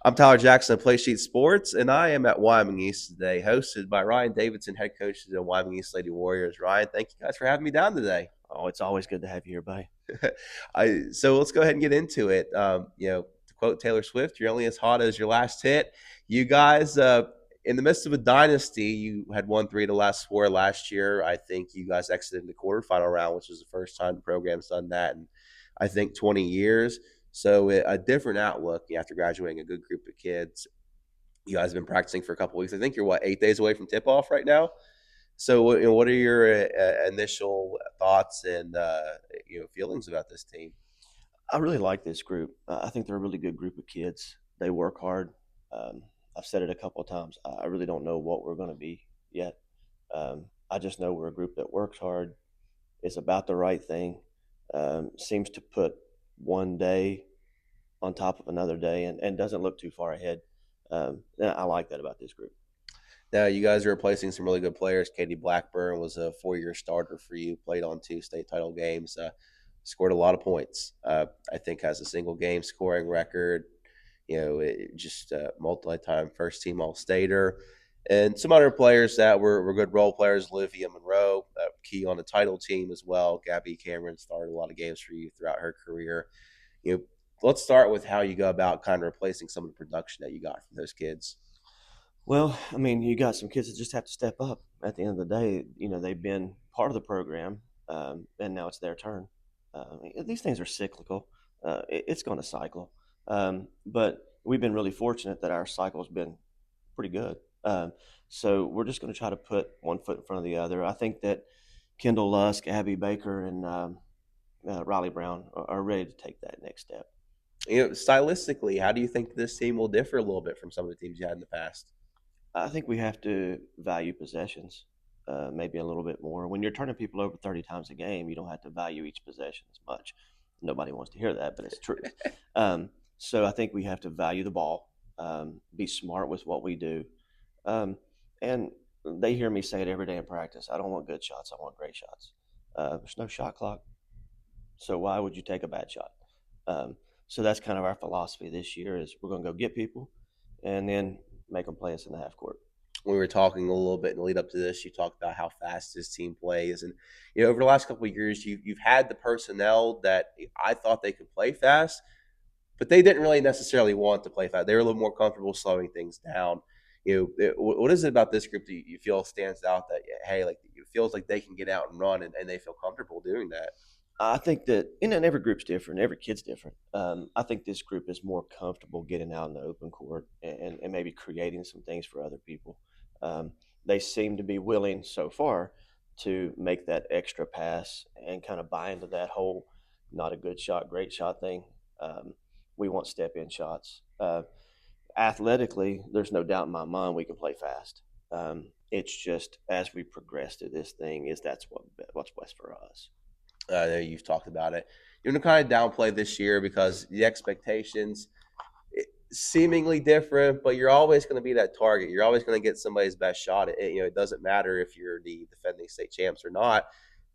I'm Tyler Jackson of Play Sheet Sports, and I am at Wyoming East today, hosted by Ryan Davidson, head coach of the Wyoming East Lady Warriors. Ryan, thank you guys for having me down today. Oh, it's always good to have you here, buddy. So let's go ahead and get into it. To quote Taylor Swift, "You're only as hot as your last hit." You guys, in the midst of a dynasty, you had won three of the last four last year. I think you guys exited the quarterfinal round, which was the first time the program's done that in I think 20 years. So a different outlook after graduating a good group of kids. You guys have been practicing for a couple weeks. I think you're 8 days away from tip off right now. So, what are your initial thoughts and feelings about this team? I really like this group. I think they're a really good group of kids. They work hard. Um, I've said it a couple of times. I really don't know what we're going to be yet. I just know we're a group that works hard, is about the right thing, seems to put one day on top of another day, and doesn't look too far ahead. And I like that about this group. Now, you guys are replacing some really good players. Katie Blackburn was a 4-year starter for you. Played on two state title games. Scored a lot of points. I think has a single game scoring record. Just multi-time first team All Stater, and some other players that were good role players. Olivia Monroe, key on the title team as well. Gabby Cameron started a lot of games for you throughout her career. You know, let's start with how you go about kind of replacing some of the production that you got from those kids. Well, I mean, you got some kids that just have to step up. At the end of the day, they've been part of the program, and now it's their turn. These things are cyclical. It's going to cycle, but we've been really fortunate that our cycle's been pretty good. So we're just going to try to put one foot in front of the other. I think that Kendall Lusk, Abby Baker, and Riley Brown are ready to take that next step. Stylistically, how do you think this team will differ a little bit from some of the teams you had in the past? I think we have to value possessions, maybe a little bit more. When you're turning people over 30 times a game, you don't have to value each possession as much. Nobody wants to hear that, but it's true. So I think we have to value the ball, be smart with what we do. Um, and they hear me say it every day in practice. I don't want good shots. I want great shots. There's no shot clock. So why would you take a bad shot? Um, so that's kind of our philosophy this year is we're going to go get people and then make them play us in the half court. We were talking a little bit in the lead up to this. You talked about how fast this team plays, and over the last couple of years, you've had the personnel that I thought they could play fast, but they didn't really necessarily want to play fast. They were a little more comfortable slowing things down. What is it about this group that you feel stands out that hey, like it feels like they can get out and run, and they feel comfortable doing that? I think that, and every group's different, every kid's different. I think this group is more comfortable getting out in the open court and maybe creating some things for other people. They seem to be willing so far to make that extra pass and kind of buy into that whole not a good shot, great shot thing. We want step in shots. Athletically, there's no doubt in my mind we can play fast. It's just as we progress to this thing, is what's best for us. I know you've talked about it. You're going to kind of downplay this year because the expectations seemingly different, but you're always going to be that target. You're always going to get somebody's best shot. It doesn't matter if you're the defending state champs or not.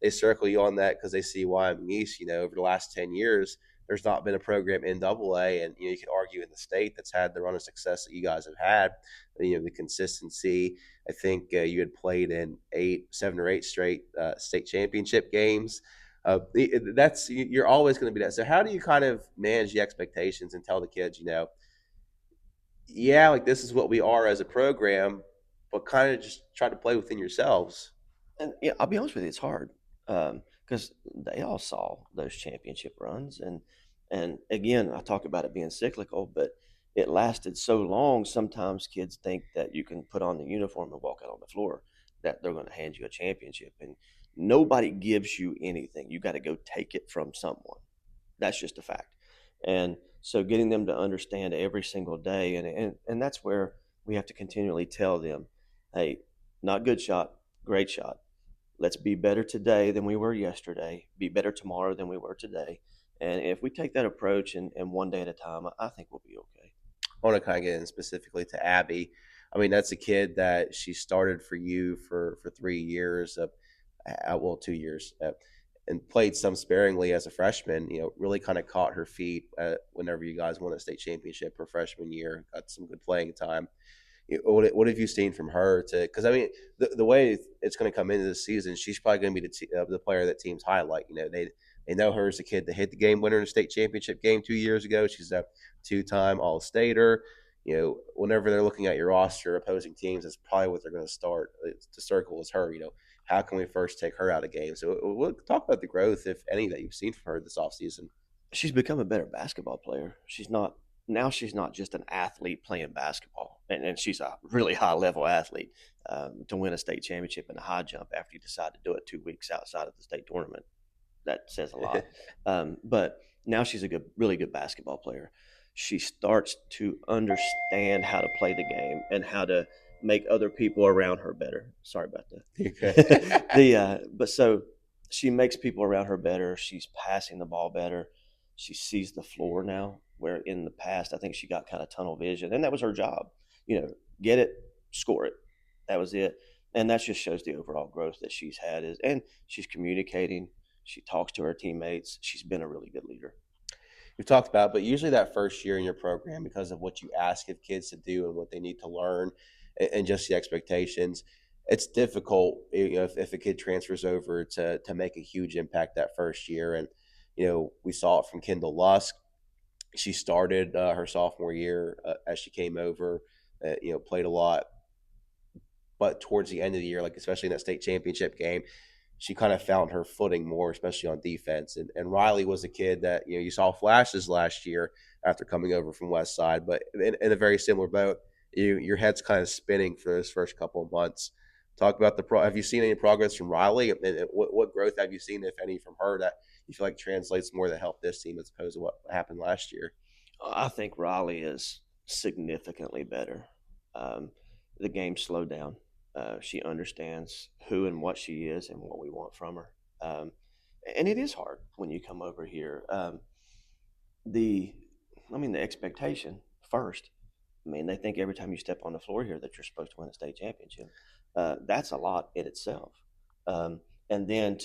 They circle you on that because they see Wyoming East. Over the last 10 years, there's not been a program in Double A, and you can argue in the state that's had the run of success that you guys have had. The consistency. I think you had played in 7 or 8 straight state championship games. That's you're always going to be that. So how do you kind of manage the expectations and tell the kids, yeah, like this is what we are as a program, but kind of just try to play within yourselves. And yeah, I'll be honest with you, it's hard because they all saw those championship runs, and again, I talk about it being cyclical, but it lasted so long. Sometimes kids think that you can put on the uniform and walk out on the floor, that they're going to hand you a championship, and nobody gives you anything. You got to go take it from someone. That's just a fact. And so getting them to understand every single day, and that's where we have to continually tell them, hey, not good shot, great shot. Let's be better today than we were yesterday. Be better tomorrow than we were today. And if we take that approach and one day at a time, I think we'll be okay. I want to kind of get in specifically to Abby. I mean, that's a kid that she started for you for 3 years, well, 2 years. and played some sparingly as a freshman. Really kind of caught her feet whenever you guys won a state championship her freshman year. Got some good playing time. What have you seen from her? Because I mean, the way it's going to come into the season, she's probably going to be the player that teams highlight. They know her as a kid that hit the game winner in a state championship game 2 years ago. She's a two-time All-Stater. Whenever they're looking at your roster, opposing teams, that's probably what they're going to start to circle is her. How can we first take her out of games? So we'll talk about the growth, if any, that you've seen from her this offseason. She's become a better basketball player. She's not just an athlete playing basketball, and she's a really high level athlete. To win a state championship in a high jump after you decide to do it 2 weeks outside of the state tournament, that says a lot. But now she's a really good basketball player. She starts to understand how to play the game and how to make other people around her better. Sorry about that. But so she makes people around her better. She's passing the ball better. She sees the floor now, where in the past I think she got kind of tunnel vision, and that was her job. Get it, score it. That was it, and that just shows the overall growth that she's had. And she's communicating. She talks to her teammates. She's been a really good leader. You've talked about, but usually that first year in your program, because of what you ask of kids to do and what they need to learn, and just the expectations, it's difficult. If a kid transfers over to make a huge impact that first year, and we saw it from Kendall Lusk. She started her sophomore year as she came over, played a lot, but towards the end of the year, like especially in that state championship game, she kind of found her footing more, especially on defense. And Riley was a kid that you saw flashes last year after coming over from West Side, but in a very similar boat. Your head's kind of spinning for those first couple of months. Talk about have you seen any progress from Riley, and what growth have you seen, if any, from her that you feel like translates more to help this team as opposed to what happened last year? I think Riley is significantly better. The game slowed down. She understands who and what she is and what we want from her. And it is hard when you come over here. The expectation first. They think every time you step on the floor here that you're supposed to win a state championship. That's a lot in itself. And then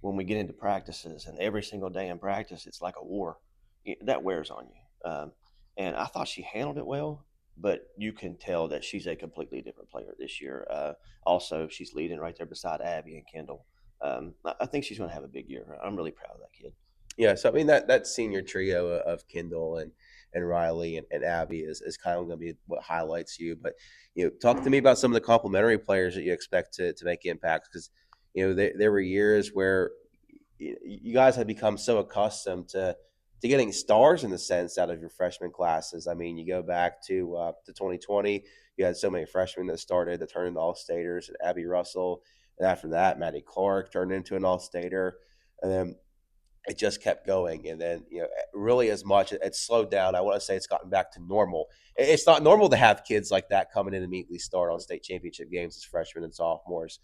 when we get into practices and every single day in practice, it's like a war. That wears on you. And I thought she handled it well, but you can tell that she's a completely different player this year. Also, she's leading right there beside Abby and Kendall. I think she's going to have a big year. I'm really proud of that kid. Yeah, so I mean that senior trio of Kendall and Riley and Abby is kind of going to be what highlights you. But talk to me about some of the complementary players that you expect to make impacts, because there were years where you guys had become so accustomed to getting stars in the sense out of your freshman classes. I mean, you go back to 2020, you had so many freshmen that started that turned into All-Staters, and Abby Russell, and after that, Maddie Clark turned into an All-Stater, and then it just kept going. And then, really as much, it's slowed down. I want to say it's gotten back to normal. It's not normal to have kids like that coming in and immediately start on state championship games as freshmen and sophomores.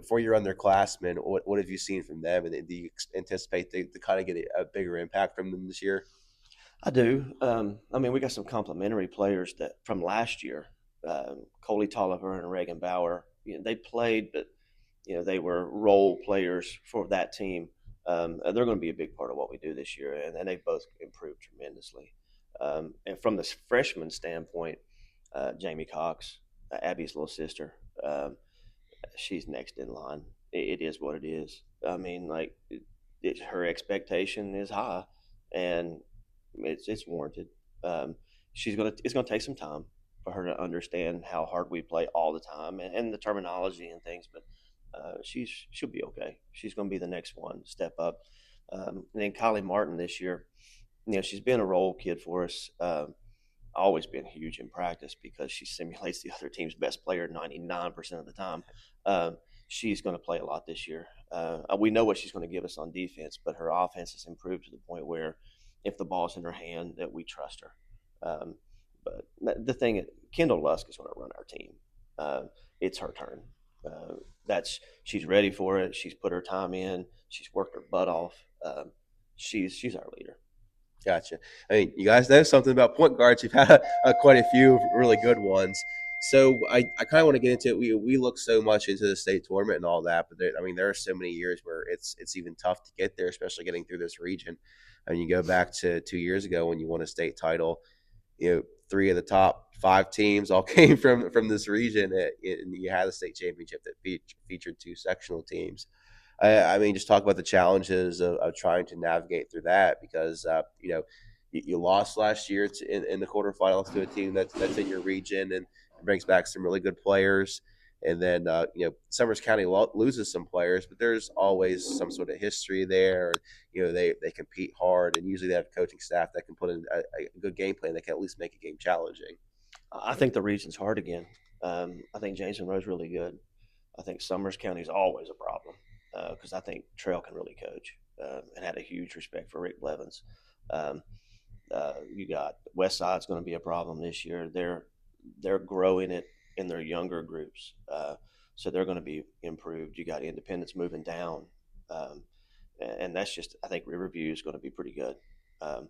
For your underclassmen, what have you seen from them? And do you anticipate to kind of get a bigger impact from them this year? I do. We got some complimentary players that from last year, Coley Tolliver and Reagan Bauer. They played, but they were role players for that team. They're going to be a big part of what we do this year, and they've both improved tremendously. And from the freshman standpoint, Jamie Cox, Abby's little sister, she's next in line. It is what it is. Her expectation is high, and it's warranted. It's gonna take some time for her to understand how hard we play all the time and the terminology and things, but she'll be okay. She's going to be the next one to step up. And then Kylie Martin this year, she's been a role kid for us. Always been huge in practice because she simulates the other team's best player 99% of the time. She's going to play a lot this year. We know what she's going to give us on defense, but her offense has improved to the point where if the ball's in her hand, that we trust her. But the thing, Kendall Lusk is going to run our team. It's her turn. She's ready for it. She's put her time in. She's worked her butt off. She's our leader. Gotcha. I mean, you guys know something about point guards. You've had quite a few really good ones. So I kind of want to get into it. We look so much into the state tournament and all that, but I mean there are so many years where it's even tough to get there, especially getting through this region. I mean, you go back to 2 years ago when you won a state title. Three of the top five teams all came from this region, and you had a state championship that featured two sectional teams. I mean, just talk about the challenges of trying to navigate through that because you lost last year in the quarterfinals to a team that's in your region and it brings back some really good players. And then Summers County loses some players, but there's always some sort of history there. They compete hard, and usually they have coaching staff that can put in a good game plan that can at least make a game challenging. I think the region's hard again. I think James Monroe's really good. I think Summers County is always a problem because I think Trail can really coach and had a huge respect for Rick Blevins. Um, you got West Side's going to be a problem this year. They're growing it in their younger groups, so they're going to be improved. You got Independence moving down, um, and that's just I think Riverview is going to be pretty good. Um,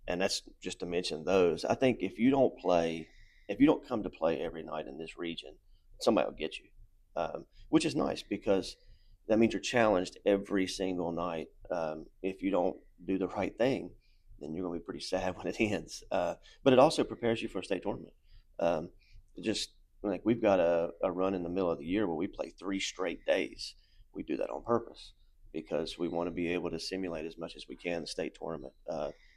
and that's just to mention those. I think if you don't come to play every night in this region, somebody will get you, which is nice because that means you're challenged every single night. If you don't do the right thing, then you're going to be pretty sad when it ends. But it also prepares you for a state tournament. Um, just like we've got a run in the middle of the year where we play 3 straight days. We do that on purpose because we want to be able to simulate as much as we can the state tournament.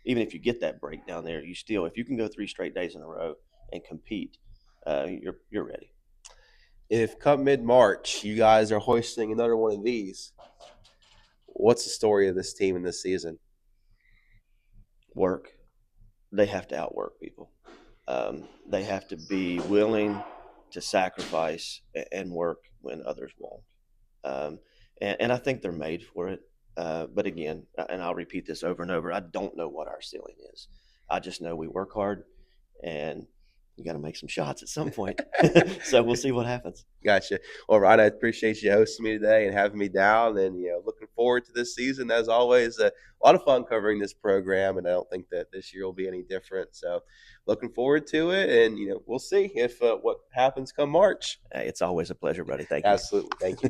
Even if you get that break down there, you still, if you can go 3 straight days in a row and compete, you're ready. If come mid March you guys are hoisting another one of these, what's the story of this team in this season? Work. They have to outwork people. They have to be willing to sacrifice and work when others won't. Um, and I think they're made for it. But again, and I'll repeat this over and over, I don't know what our ceiling is. I just know we work hard and you got to make some shots at some point. So we'll see what happens. Gotcha. Well, Ryan, I appreciate you hosting me today and having me down, and looking forward to this season. As always, a lot of fun covering this program, and I don't think that this year will be any different. So, looking forward to it, and we'll see if what happens come March. Hey, it's always a pleasure, buddy. Thank you. Absolutely. Thank you.